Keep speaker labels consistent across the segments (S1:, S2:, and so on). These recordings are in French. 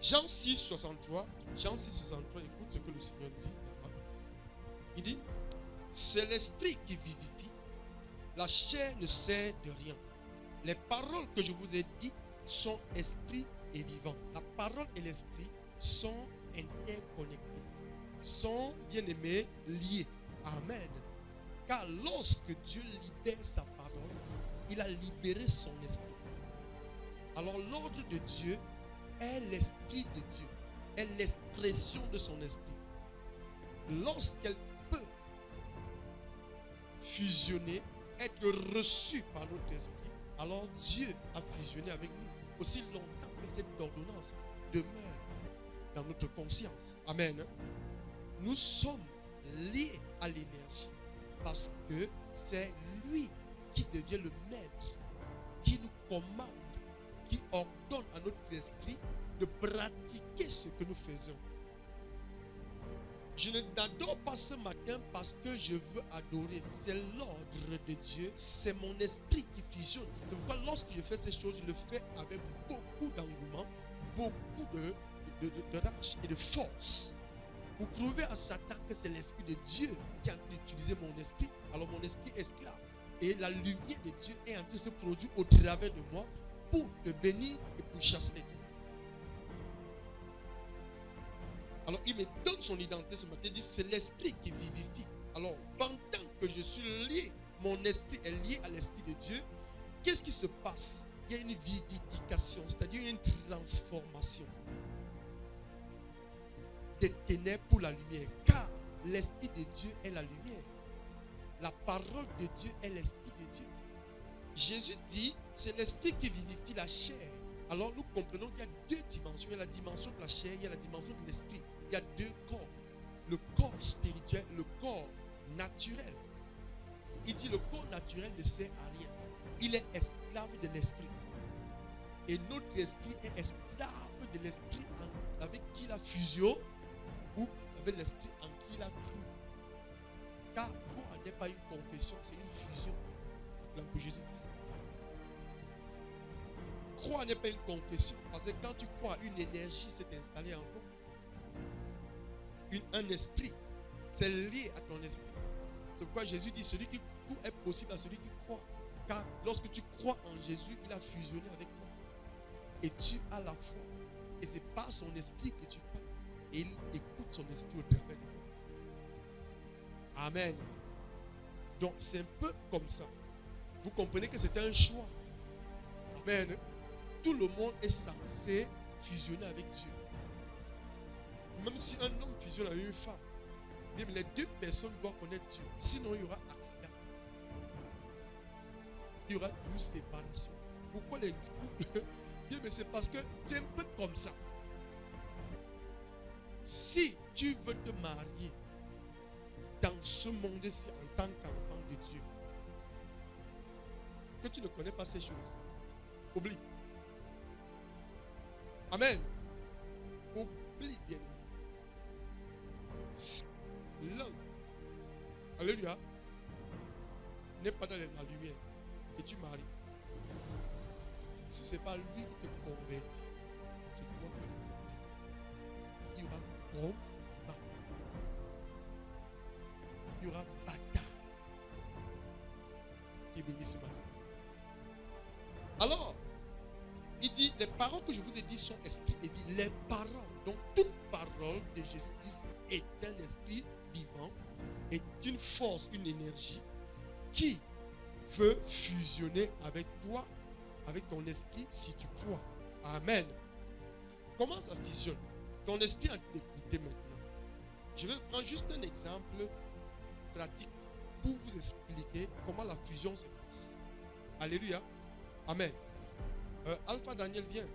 S1: Jean 6, 63. Jean 6, 63, écoute ce que le Seigneur dit là-bas. Il dit, c'est l'esprit qui vivifie. La chair ne sert de rien. Les paroles que je vous ai dites sont esprit et vivant. La parole et l'esprit sont interconnectés, sont bien aimés, liés. Amen. Car lorsque Dieu libère sa parole, il a libéré son esprit. Alors l'ordre de Dieu est l'esprit de Dieu, est l'expression de son esprit. Lorsqu'elle peut fusionner, être reçue par notre esprit, alors Dieu a fusionné avec nous aussi longtemps que cette ordonnance demeure dans notre conscience. Amen. Nous sommes liés à l'énergie parce que c'est lui qui devient le maître, qui nous commande, qui ordonne à notre esprit de pratiquer ce que nous faisons. Je n'adore pas ce matin parce que je veux adorer. C'est l'ordre de Dieu. C'est mon esprit qui fusionne. C'est pourquoi lorsque je fais ces choses, je le fais avec beaucoup d'engouement, beaucoup de rage et de force. Vous prouvez à Satan que c'est l'esprit de Dieu qui a utilisé mon esprit. Alors mon esprit est esclave. Et la lumière de Dieu est en train de se produire au travers de moi pour te bénir et pour chasser les ténèbres. Alors il me donne son identité ce matin. Il dit c'est l'esprit qui vivifie. Alors pendant que je suis lié, mon esprit est lié à l'esprit de Dieu. Qu'est-ce qui se passe? Il y a une vivification, c'est-à-dire une transformation des ténèbres pour la lumière. Car l'esprit de Dieu est la lumière. La parole de Dieu est l'esprit de Dieu. Jésus dit, c'est l'esprit qui vivifie la chair. Alors nous comprenons qu'il y a deux dimensions. Il y a la dimension de la chair, il y a la dimension de l'esprit. Il y a deux corps. Le corps spirituel, le corps naturel. Il dit le corps naturel ne sert à rien. Il est esclave de l'esprit. Et notre esprit est esclave de l'esprit avec qui il a fusionné ou avec l'esprit en qui il a cru. Car croire n'est pas une confession, c'est une fusion. Pour Jésus-Christ. Croire n'est pas une confession. Parce que quand tu crois, une énergie s'est installée en toi. Un esprit. C'est lié à ton esprit. C'est pourquoi Jésus dit celui qui tout est possible à celui qui croit. Car lorsque tu crois en Jésus, il a fusionné avec toi. Et tu as la foi. Et c'est par son esprit que tu parles. Et il écoute son esprit au travers de toi. Amen. Donc c'est un peu comme ça. Vous comprenez que c'est un choix. Amen. Tout le monde est censé fusionner avec Dieu. Même si un homme fusionne avec une femme, même les deux personnes doivent connaître Dieu. Sinon, il y aura accident. Il y aura toujours séparation. Pourquoi les couples? Bien, mais c'est parce que c'est un peu comme ça. Si tu veux te marier dans ce monde-ci en tant qu'enfant de Dieu, que tu ne connais pas ces choses, oublie. Amen. Oublie, bien aimé. Si l'un, alléluia, n'est pas dans la lumière et tu maries, si ce n'est pas lui qui te convertit, c'est toi qui le convertis. Il y aura combat. Il y aura bataille. Qui est béni ce matin. Alors, il dit, les paroles que je vous ai dit sont esprit et vie. Les paroles, donc toute parole de Jésus-Christ est un esprit vivant, est une force, une énergie qui veut fusionner avec toi, avec ton esprit si tu crois. Amen. Comment ça fusionne? Ton esprit a d'écouter maintenant. Je vais prendre juste un exemple pratique pour vous expliquer comment la fusion se passe. Alléluia. Amen. Alpha Daniel vient.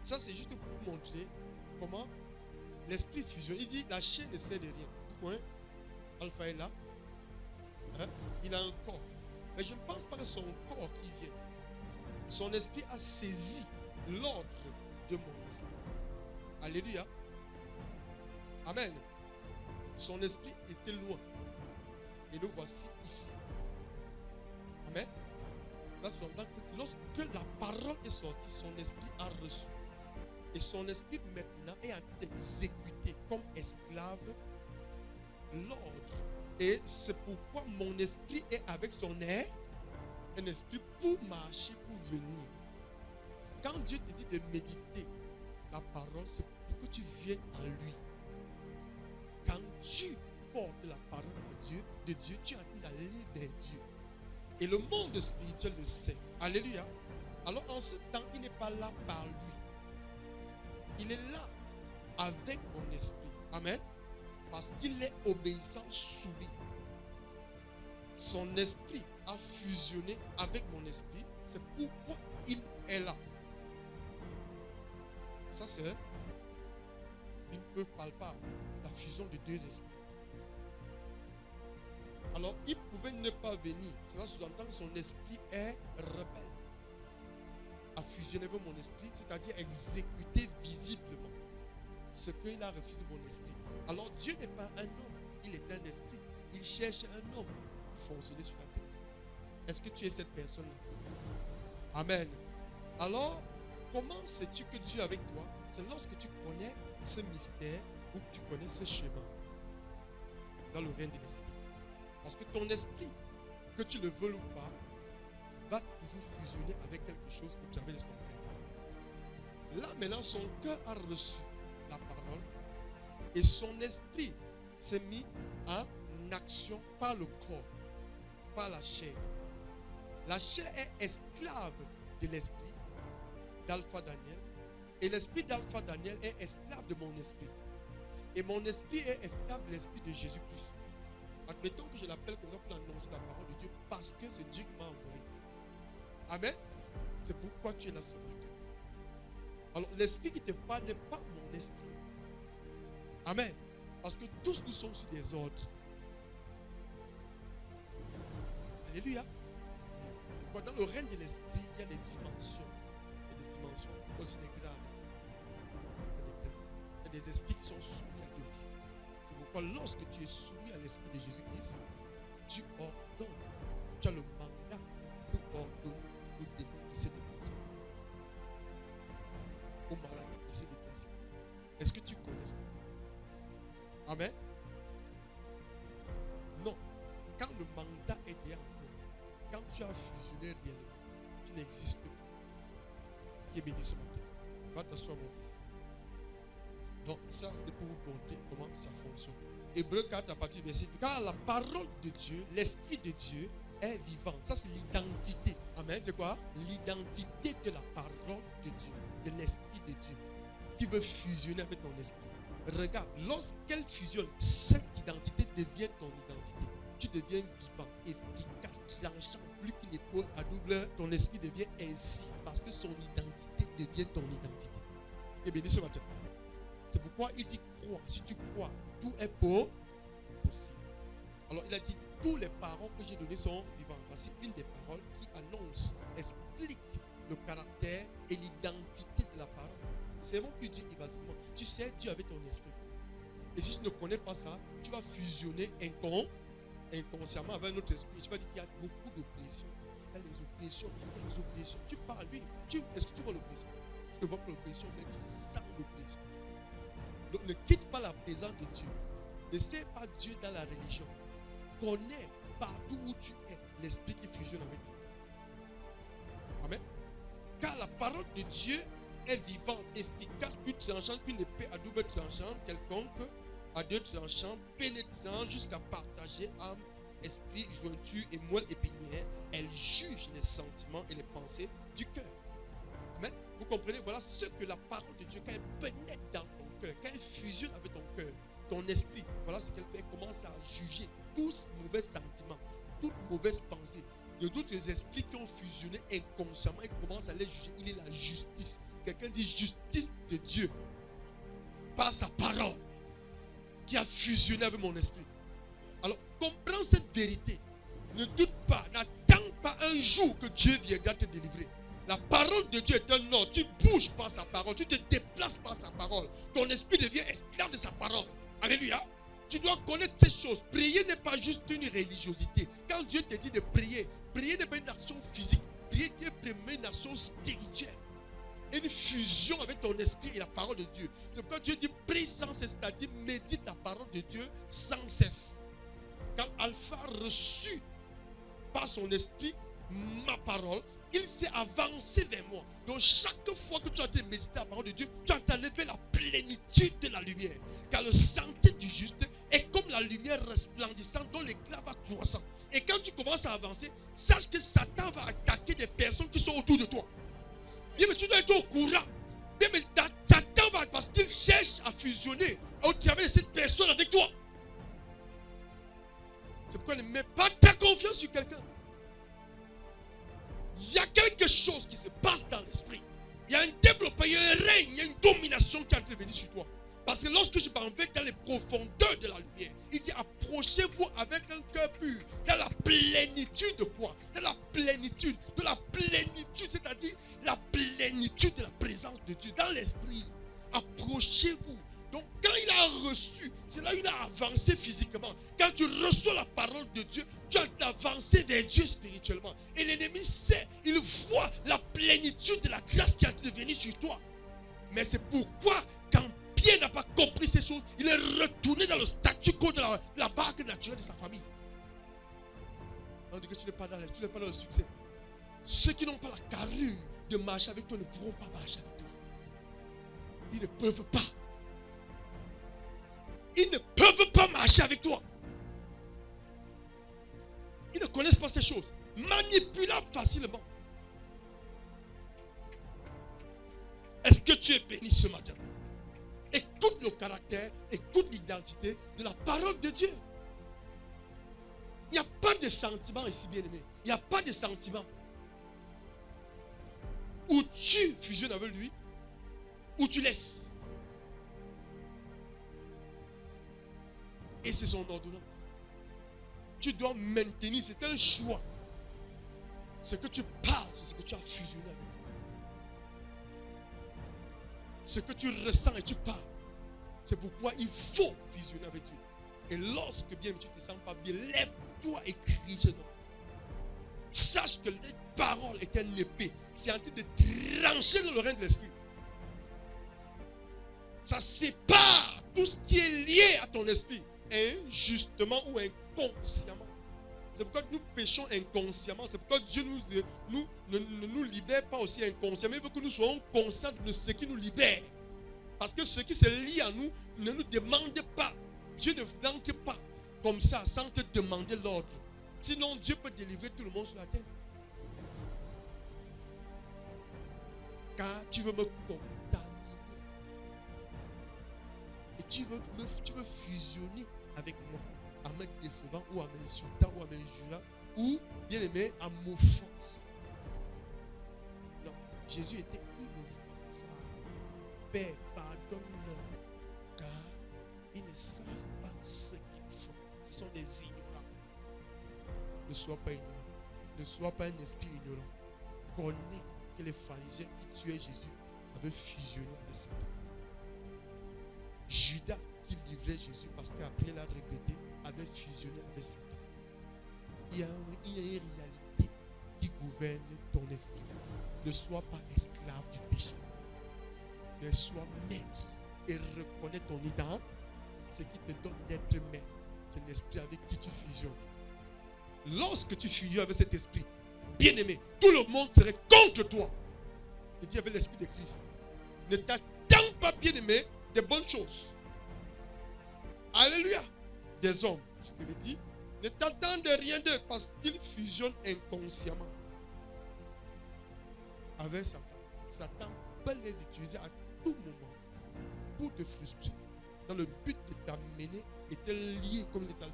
S1: Ça c'est juste pour vous montrer comment l'esprit fusionne. Il dit la chair ne sert de rien. Vous voyez? Alpha est là. Il a un corps. Mais je ne pense pas que son corps qui vient. Son esprit a saisi l'ordre de mon esprit. Alléluia. Amen. Son esprit était loin. Et nous voici ici. Amen. C'est là que lorsque la parole est sortie, son esprit a reçu. Et son esprit maintenant est en train d'exécuter comme esclave l'ordre. Et c'est pourquoi mon esprit est avec son air, un esprit pour marcher, pour venir. Quand Dieu te dit de méditer la parole, c'est pour que tu viennes en lui. Quand tu portes la parole de Dieu, tu es en train d'aller vers Dieu. Et le monde spirituel le sait. Alléluia. Alors en ce temps, il n'est pas là par lui. Il est là avec mon esprit. Amen. Parce qu'il est obéissant soumis. Son esprit a fusionné avec mon esprit. C'est pourquoi il est là. Ça, c'est une preuve palpable. La fusion de deux esprits. Alors, il pouvait ne pas venir. Cela sous-entend que son esprit est rebelle. A fusionné avec mon esprit, c'est-à-dire exécuter visiblement ce qu'il a refusé de mon esprit. Alors, Dieu n'est pas un homme. Il est un esprit. Il cherche un homme pour fonctionner sur la terre. Est-ce que tu es cette personne-là? Amen. Alors, comment sais-tu que Dieu est avec toi? C'est lorsque tu connais ce mystère ou que tu connais ce chemin dans le règne de l'esprit. Parce que ton esprit, que tu le veuilles ou pas, va toujours fusionner avec quelque chose pour travailler son cœur. Là, maintenant, son cœur a reçu la parole et son esprit s'est mis en action par le corps, par la chair. La chair est esclave de l'esprit d'Alpha Daniel et l'esprit d'Alpha Daniel est esclave de mon esprit. Et mon esprit est esclave de l'esprit de Jésus-Christ. Admettons que je l'appelle comme ça pour annoncer la parole de Dieu parce que c'est Dieu qui m'a envoyé. Amen. C'est pourquoi tu es là ce matin. Alors l'esprit qui te parle n'est pas mon esprit. Amen. Parce que tous nous sommes sur des ordres. Alléluia. Dans le règne de l'esprit, il y a des dimensions. Il y a des dimensions aussi des grades. Il y a des esprits qui sont soumis à Dieu. C'est pourquoi lorsque tu es soumis à l'esprit de Jésus-Christ, tu ordonnes. Tu as le mandat pour ordonner aux démons de se déplacer. Aux maladies de se déplacer. Est-ce que tu connais ça? Amen. Non. Quand le mandat est derrière toi, quand tu as fusionné réellement, tu n'existes pas. Qui est béni ce matin? Va t'asseoir, mon fils. Donc, ça, c'était pour vous montrer comment ça fonctionne. Hébreux 4, à partir du verset 2. Car la parole de Dieu, l'esprit de Dieu est vivant. Ça, c'est l'identité. Amen. C'est quoi? L'identité de la parole de Dieu, de l'esprit de Dieu, qui veut fusionner avec ton esprit. Regarde, lorsqu'elle fusionne, cette identité devient ton identité. Tu deviens vivant, efficace, tranchant, plus qu'une épaule à double. Ton esprit devient ainsi parce que son identité devient ton identité. Et béni ce matin. C'est pourquoi il dit crois. Si tu crois, tout est possible. Alors il a dit tous les paroles que j'ai données sont vivantes. Voici une des paroles qui annonce, explique le caractère et l'identité de la parole. C'est vraiment plus Dieu évasivement. Tu sais Dieu avec ton esprit. Et si tu ne connais pas ça, tu vas fusionner inconsciemment avec notre esprit. Tu vas dire qu'il y a beaucoup d'oppressions. Il y a les oppressions, il y a les oppressions. Tu parles, lui, est-ce que tu vois l'oppression? Tu ne vois pas l'oppression, mais tu sens l'oppression. Donc ne quitte pas la présence de Dieu. Ne sais pas Dieu dans la religion. Connais partout où tu es l'esprit qui fusionne avec toi. Amen. Car la parole de Dieu est vivante, efficace, plus tranchante qu'une épée à double tranchant, quelconque, à deux tranchants, pénétrant jusqu'à partager âme, esprit, jointure et moelle épinière. Elle juge les sentiments et les pensées du cœur. Amen. Vous comprenez? Voilà ce que la parole de Dieu, quand elle pénètre dans ton cœur, quand elle fusionne avec ton cœur, ton esprit, voilà ce qu'elle fait. Elle commence à juger tous mauvais sentiments, toute mauvaise pensée. Il y a d'autres esprits qui ont fusionné inconsciemment et commencent à les juger. Il est la justice. Quelqu'un dit justice de Dieu par sa parole qui a fusionné avec mon esprit. Alors, comprends cette vérité. Ne doute pas, n'attends pas un jour que Dieu viendra te délivrer. La parole de Dieu est un ordre. Tu bouges par sa parole, tu te déplaces par sa parole. Ton esprit devient esclave de sa parole. Alléluia. Tu dois connaître ces choses. Prier n'est pas juste une religiosité. Quand Dieu te dit de prier, prier n'est pas une action physique. Prier est une action spirituelle. Une fusion avec ton esprit et la parole de Dieu. C'est pourquoi Dieu dit prie sans cesse, c'est-à-dire médite la parole de Dieu sans cesse. Quand Alpha a reçu par son esprit ma parole, il s'est avancé vers moi. Donc chaque fois que tu as été méditer la parole de Dieu, tu as enlevé la plénitude de la lumière. Car le sentier du juste est comme la lumière resplendissante dont l'éclat va croissant. Et quand tu commences à avancer, sache que Satan va attaquer des personnes qui sont autour de toi. Bien, mais tu dois être au courant. Bien, mais Satan va, parce qu'il cherche à fusionner au travers de cette personne avec toi. C'est pourquoi ne mets pas ta confiance sur quelqu'un. Il y a quelque chose qui se passe dans l'esprit. Il y a un développement, il y a un règne, il y a une domination qui est en train de venir sur toi. Parce que lorsque je m'en vais dans les profondeurs de la lumière, il dit approchez-vous avec un cœur pur, dans la plénitude de quoi? Dans la plénitude, c'est-à-dire la plénitude de la présence de Dieu, dans l'esprit. Approchez-vous. Donc quand il a reçu, c'est là où il a avancé physiquement. Quand tu reçois la parole de Dieu, tu as avancé vers Dieu spirituellement. Et l'ennemi sait, il voit la plénitude de la grâce qui est en train de venir sur toi. Mais c'est pourquoi quand Pierre n'a pas compris ces choses, il est retourné dans le statu quo de la barque naturelle de sa famille. On dit que tu n'es pas dans le succès. Ceux qui n'ont pas la carrure de marcher avec toi ne pourront pas marcher avec toi. Ils ne peuvent pas. Ils ne peuvent pas marcher avec toi. Ils ne connaissent pas ces choses. Manipulables facilement. Est-ce que tu es béni ce matin? Écoute le caractère, écoute l'identité de la parole de Dieu. Il n'y a pas de sentiment ici, bien-aimé. Il n'y a pas de sentiment. Ou tu fusionnes avec lui, ou tu laisses. Et c'est son ordonnance. Tu dois maintenir, c'est un choix. Ce que tu parles, c'est ce que tu as fusionné avec lui. Ce que tu ressens et tu parles, c'est pourquoi il faut fusionner avec Dieu. Et lorsque bien tu ne te sens pas bien, lève-toi et crie ce nom. Sache que les paroles est un épée. C'est en train de trancher dans le règne de l'esprit. Ça sépare tout ce qui est lié à ton esprit, injustement ou inconsciemment. C'est pourquoi nous péchons inconsciemment. C'est pourquoi Dieu ne nous libère pas aussi inconsciemment. Il veut que nous soyons conscients de ce qui nous libère. Parce que ce qui se lie à nous ne nous demande pas. Dieu ne n'entre pas comme ça sans te demander l'ordre. Sinon Dieu peut délivrer tout le monde sur la terre. Car tu veux me contaminer. Et tu veux fusionner avec moi en me décevant ou en m'insultant ou en m'injuriant ou, bien aimé, en m'offensant. Non, Jésus était inoffensable. Père, pardonne-leur, car ils ne savent pas ce qu'ils font. Ce sont des ignorants. Ne sois pas ignorant. Ne sois pas un esprit ignorant. Connais que les pharisiens qui tuaient Jésus avaient fusionné avec Satan. Judas qui livrait Jésus parce qu'après il a regretté, avait fusionné avec Satan. Il y a une réalité qui gouverne ton esprit. Ne sois pas esclave du péché. Mais sois maître et reconnais ton identité. Ce qui te donne d'être maître, c'est l'esprit avec qui tu fusionnes. Lorsque tu fusionnes avec cet esprit, bien-aimé, tout le monde serait contre toi. Et Dieu avec l'esprit de Christ. Ne t'attends pas, bien-aimé, des bonnes choses. Alléluia. Des hommes, je te le dis, ne t'attends de rien d'eux parce qu'ils fusionnent inconsciemment avec Satan. Satan peut les utiliser à tout moment pour te frustrer dans le but de t'amener et te lier comme les alpes.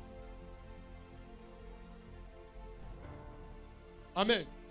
S1: Amen.